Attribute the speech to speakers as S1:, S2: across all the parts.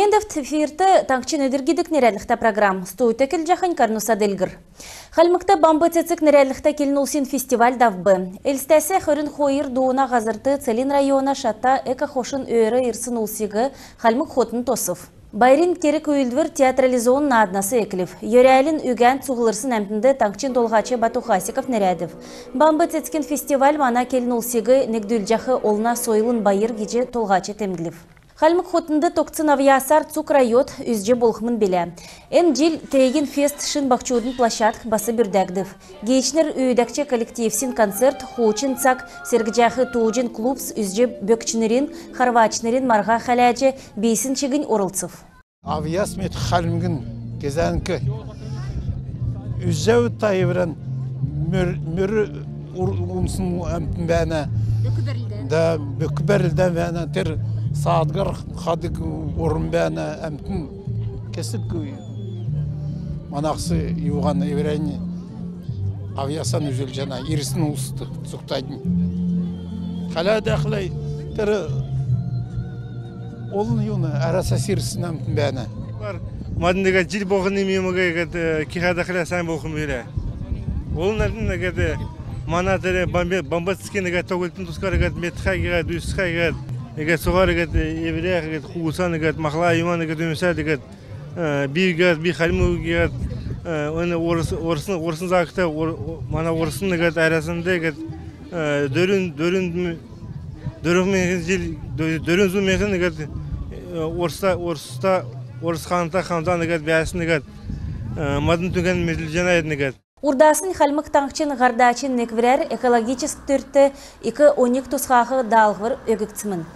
S1: Мендев тфирты таңчын өдіргедік нерәліқта программ. Стуйты кел жақын Карнуса Делгір. Халмықта бамбы цецік нерәліқта келінулсин фестиваль давбы. Элстәсі хүрін хойыр дуына ғазырты Целин района шатта эко-хошын өйірі ирсын улсиғы халмық хотын тосып. Байрин керік өйілдвір театрализуын наднасы еклів. Йөрәлін үгән цуғылырсын әмтінді таңчын толғачы Бату Хасиков нерәдів. Бамбы цецкен фестиваль мана келін улсиғы негдүлжақы олна сойылын байыр геже толғачы темгілів. Халмық хотынды тоқцын авиасар цукрайот үзже болхмын біле. Эн жил тейген фест шын бақчудын площадк басы бүрдәгдів. Гейшнер үйдәкче коллективсин концерт хучин цак сергіжақы туужин клубс үзже бөкчінерін, харвачнерін марға халәжі бейсін чегін орылцыв.
S2: Авиас мет халмгін кезәнкі үзже ұттайырын мөрі ұмсын әмтін бәні да бөкбәрілден бәні тер Саадгар хадык орын бәні әмтін кесіп манақсы юған еврейні авиасан үзел жана ерісін ұлысты сұқтайдың. Қалады ақылай тірі олын юны әраса серісін әмтін бәні.
S3: Мадындыға жил боғын емеміға кихада қыла сайын боғын бөлі. Олын әмтін мана тірі бомба түскені тоғылтын тұскары метхайға, дүйсқайға, соғар еврея хугусан махла иман өмесәл би халму оны орысын закта мана орысын арасында дөрін зу мехин орыс ханта хамзан бәсін мадын түген меділжена еді.
S1: Урдасын халмық таңқчын ғардачин неквірер экологическ түртті 2-12 тұсқағы далғыр өгіктімін.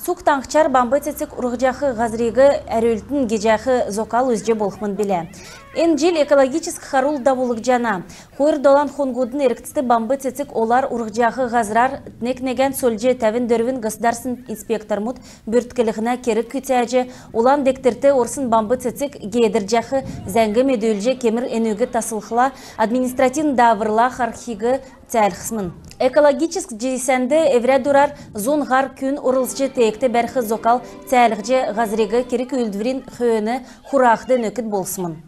S1: Сук таңқчар бамбы цецік ұрғжақы ғазрегі әрөлтін гежақы зокал өзже болқмын біле. Эн жил экологическ харул давулық жана. Хойыр долан хонгудын еріктісті бамбы цецік олар ұрғжақы ғазрар некнеген сөлже тәвін дөрвін государсын инспектормут бүрткілігіна керік күтәжі олан дектерті орсын бамбы цецік гейдіржақы зәңгі медөлже кемір энөгі тасылқыла административн давырла хархигі тәлқысмын. Экологическ жесәнді еврә дурар зон ғар күн ұрылсчы тейікті бәрхі зокал тәліғже ғазрегі керік өлдвірін хүйіні хурахды нөкіт болсымын.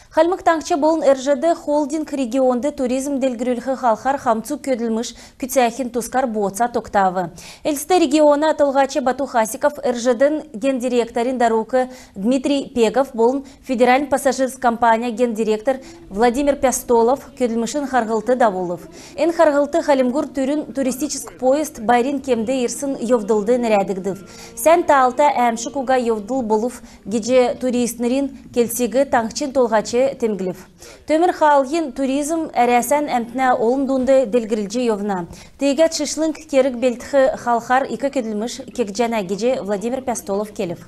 S1: Халмық таңчы болын РЖД холдинг регионды туризм делгірілгі халқар хамцу көділміш күтсәхін тускар боца тоқтавы. Элсті региона атылғачы Бату Хасиков РЖД'n гендиректорин даруқы Дмитрий Пегов болын федераль пассажирск компания гендиректор Владимир Пястолов көділмішін харғылты даволов. Эн харғылты халимгур түрін туристический поезд Байрин кемді ерсін евдылды нәрәдігдів. Сән таалта әмші куға евдыл болув геже туристнерин келсегі таңчын толғачы темгілів. Төмір халғын туризм әрәсән әмтіне олын дұнды делгірілжі евна. Тегет шышлың керік белтіқі халқар 2 көділміш кекжана геже Владимир Пястолов келів.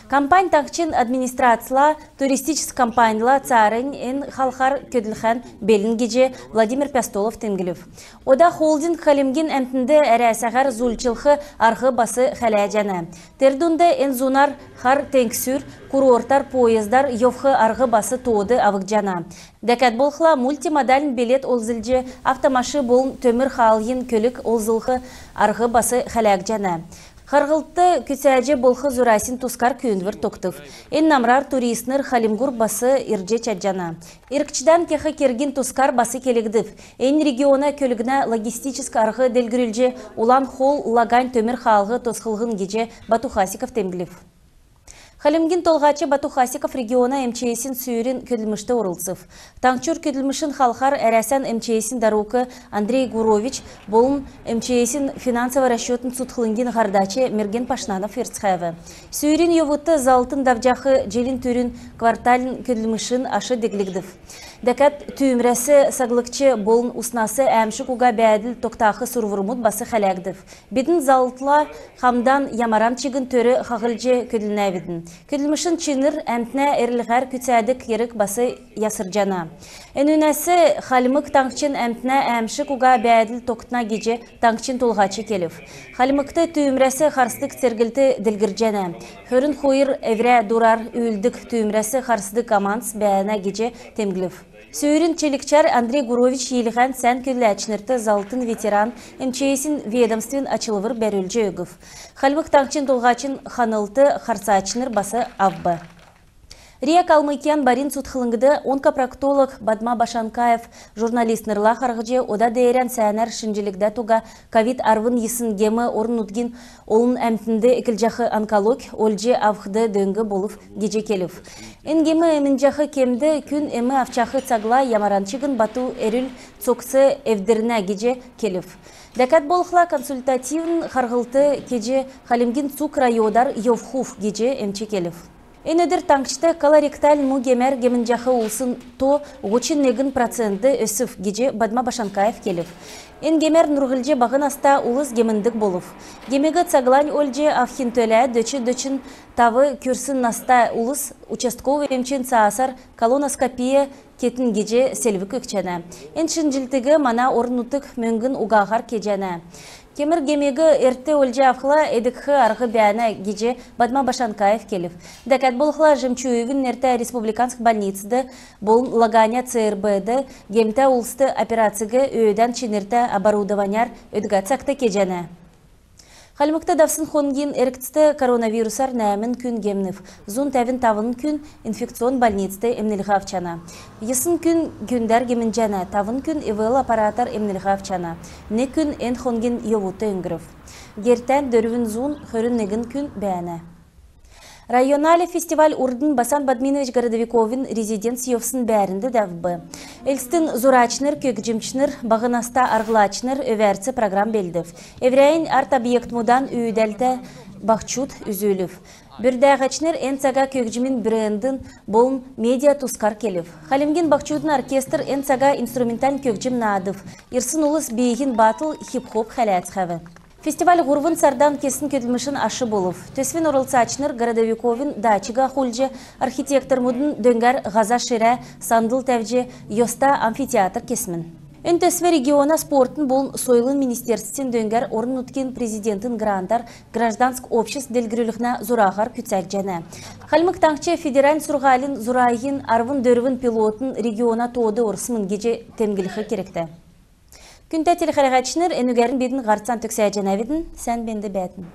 S1: Компания таңчын администрацияла туристический компанияла царын ен халқар көділген белін геже Владимир Пястолов темгілів. Ода холдинг халимген әмтінді әрәсәғар зулчылқы арғы басы хәләжана. Тердунды ен зунар хар теңксүр курортар поездар евхы арғы басы тоды авықжана. Дәкәт болқыла мультимодалін билет олзылжы автомашы болын төмір халғын көлік олзылқы арғы басы хәләжана. Харғылты күсәжі болқы зурасин тускар күйіндвір тоқтыв. Ен намрар туристнер халимгур басы ирже чаджана. Иркчидан кеқі керген тускар басы келегдів. Ен региона көлігіна логистическі арғы делгірілже улан хол лагань төмір халғы тосқылғын геже Бату Хасиков темгілів. Халимгин толғачы Бату Хасиков региона МЧСін сүйірін көділмішті орылсыв. Таңчур көділмішін халқар әрәсән МЧСін даруқы Андрей Гурович болын МЧСін финансовый расчетін сұтқылыңген ғардачы Мерген Пашнанов ерцхәві. Сүйірін евыты залтын давжақы желін түрін кварталін көділмішін ашы деглігдів. Дәкәт түйімрәсі сағлықчы болын ұснасы әмші куға бәділ тоқтақы сұрвырмұд басы хәләгдів. Бетін залтыла хамдан ямарам чигін төрі қағылжы көділінәвідің. Көділмішін чыныр әмтіне әрліғар күтсәдік ерік басы ясыржана. Әнінәсі халымық таңқчын әмтіне әмші куға бәділ тоқтына геже таңқчын толғачы келів. Халымықты түйімрәсі қарсдық сергілті ділгіржана. Хөрін хойыр әврә дурар үйілдік түйімрәсі қарсдық аманс бәәна геже темгілів. Сөйрін челікчар Андрей Гурович еліған сән күлләчінірті залтын ветеран МЧСін ведомствен ачылывыр бәрілжі өгіф. Халмық таңчын толғачын ханылты харсачыныр басы авбы. Рия Калмыкиян барин судхылыңгыды онкопроктолог Бадма Башанкаев журналист нырла харгыжы ода дейрен сәнәр шинжилікді туга ковид арвын есын гемі орын ұтгин олын әмтінді екілжақы онколог олжы авхды дөңгі болып геже келів. Энгемі әмінжақы кемді күн әмі авчақы цагла ямаранчығын бату әріл цоксы әвдіріне геже келів. Дәкәт болықла консультативн харгылты кеже халимгин цук райодар евхув геже әмче келів. Энедір таңшты колоректаль мугемер гемінжақы улсын то 30% өсіф геже Бадма Башанкаев келів. Энгемер нұрғылже бағын аста улыс геміндік болов. Гемегі цаглань өлже авхин төлі дөчін тавы күрсін наста улыс участковый емчен саасар колоноскопия кетін геже селві көкчені. Эншін жылтігі мана орнутық мөңгін уғағар кежені. Кемір гемегі әрті өлже авқыла әдікхі арғы бәні геже Бадма Башанкаев келів. Дәкәт болықла жымчуевін әрті республиканск больницыды болын лаганя ЦРБді гемті ұлысты операцияғы өйден ченерті оборудованяр өдіға цақты кежені. Халмыкта давсын хонгин эрктісті коронавирусар нәмін күн гемнів. Зун тәвін тавын күн инфекцион больницты эмнеліға авчана. Есын күн күндер гемін жана, тавын күн ИВЛ аппаратар эмнеліға авчана. Не күн эн хонгин йовуты өңгірів. Гертен дөрвін зун хөрін негін күн бәні. Районали фестиваль урдын Басан Бадминович Городовиковин резиденциевсын бәрінді дәвбі. Элстін зурачныр, көкжімчныр, бағынаста арғылачныр өверці программ белдів. Еврейн арт объект мудан үйдәлді бақчут үзілів. Бүрдәғачныр энсага көкжімін брендін болын медиа тускар келів. Халимген бақчудын оркестр энсага инструменталь көкжім надыв. Ирсын улыс бейгін батыл хип-хоп хәләтхәві. Фестиваль ғурвын сардан кесін көтілмішін ашы болов. Төсвен орылсачныр Городовиковин дачыға хулжы архитектор мудын дөңгәр ғаза шире сандыл тәвже йоста амфитеатр кесмін. Өн төсве региона спортын болын сойлын министерствен дөңгәр орын ұткен президентін грандар гражданск обществ делгіріліғна зурағар күтсәк жәні. Халмық таңчы федераль сұрғалин зурайын арвын дөрвін пилотын региона тоды орсымын геже темгіліғі керекті. Күнті телехарағачыныр әнігерін бетін ғарцан төксәй жәнәветін, сән бенді бәтін.